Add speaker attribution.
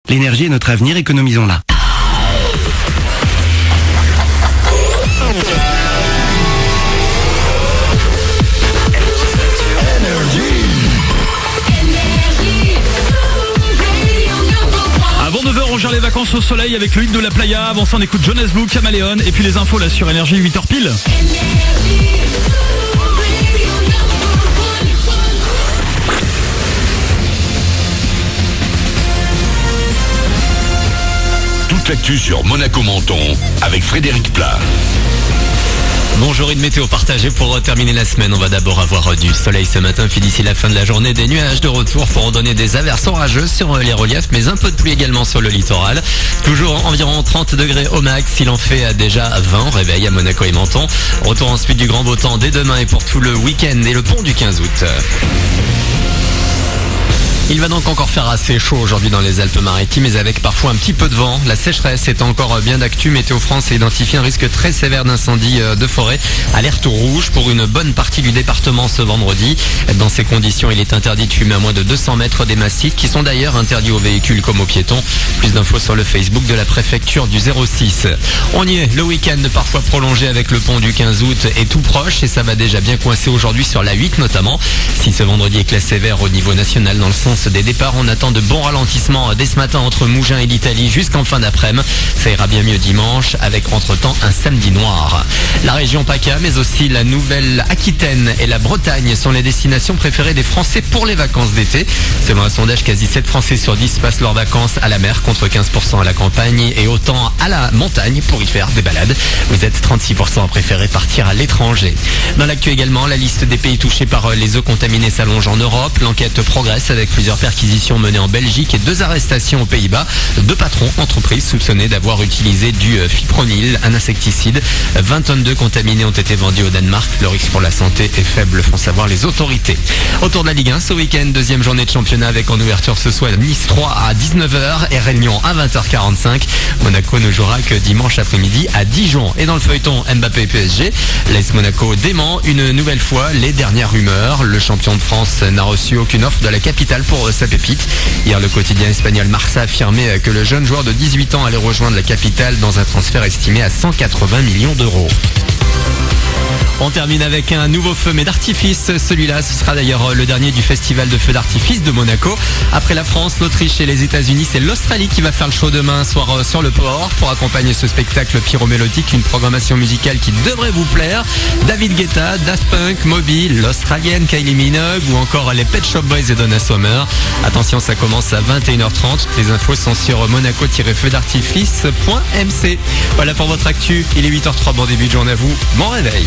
Speaker 1: L'énergie est notre avenir, économisons-la.
Speaker 2: Avant 9h, on gère les vacances au soleil avec le hit de la playa. Avant ça, on écoute Jonas Blue, Caméléon. Et puis les infos là sur Énergie, 8h pile.
Speaker 3: Toute l'actu sur Monaco-Menton avec Frédéric Plat.
Speaker 4: Bonjour, une météo partagée pour terminer la semaine. On va d'abord avoir du soleil ce matin, puis d'ici la fin de la journée, des nuages de retour pour en donner des averses orageuses sur les reliefs, mais un peu de pluie également sur le littoral. Toujours environ 30 degrés au max, il en fait déjà 20 au réveil à Monaco et Menton. Retour ensuite du grand beau temps dès demain et pour tout le week-end et le pont du 15 août. Il va donc encore faire assez chaud aujourd'hui dans les Alpes-Maritimes, mais avec parfois un petit peu de vent. La sécheresse est encore bien d'actu. Météo France a identifié un risque très sévère d'incendie de forêt. Alerte rouge pour une bonne partie du département ce vendredi. Dans ces conditions, il est interdit de fumer à moins de 200 mètres des massifs, qui sont d'ailleurs interdits aux véhicules comme aux piétons. Plus d'infos sur le Facebook de la préfecture du 06. On y est, le week-end parfois prolongé avec le pont du 15 août est tout proche et ça va déjà bien coincer aujourd'hui sur la 8 notamment. Si ce vendredi est classé vert au niveau national dans le sens des départs, on attend de bons ralentissements dès ce matin entre Mougins et l'Italie jusqu'en fin d'après-midi. Ça ira bien mieux dimanche avec entre-temps un samedi noir. La région PACA mais aussi la Nouvelle-Aquitaine et la Bretagne sont les destinations préférées des Français pour les vacances d'été. Selon un sondage, quasi 7 Français sur 10 passent leurs vacances à la mer contre 15% à la campagne et autant à la montagne pour y faire des balades. Vous êtes 36% à préférer partir à l'étranger. Dans l'actu également, la liste des pays touchés par les eaux contaminées s'allonge en Europe. L'enquête progresse avec plusieurs perquisitions menées en Belgique et 2 arrestations aux Pays-Bas. 2 patrons entreprises soupçonnés d'avoir utilisé du fipronil, un insecticide. 20 tonnes d'œufs contaminés ont été vendus au Danemark. Le risque pour la santé est faible, font savoir les autorités. Autour de la Ligue 1 ce week-end, deuxième journée de championnat avec en ouverture ce soir Nice 3 à 19h et Rennes à 20h45. Monaco ne jouera que dimanche après-midi à Dijon. Et dans le feuilleton Mbappé PSG, l'AS Monaco dément une nouvelle fois les dernières rumeurs. Le champion de France n'a reçu aucune offre de la capitale pour sa pépite. Hier, le quotidien espagnol Marca a affirmé que le jeune joueur de 18 ans allait rejoindre la capitale dans un transfert estimé à 180 millions d'euros. On termine avec un nouveau feu mais d'artifice. Celui-là, ce sera d'ailleurs le dernier du festival de feux d'artifice de Monaco. Après la France, l'Autriche et les États-Unis, c'est l'Australie qui va faire le show demain soir sur le port. Pour accompagner ce spectacle pyromélodique, une programmation musicale qui devrait vous plaire. David Guetta, Daft Punk, Moby, l'Australienne Kylie Minogue ou encore les Pet Shop Boys et Donna Summer. Attention, ça commence à 21h30. Les infos sont sur monaco-feudartifice.mc. Voilà pour votre actu. Il est 8h03. Bon début de journée à vous. Bon réveil.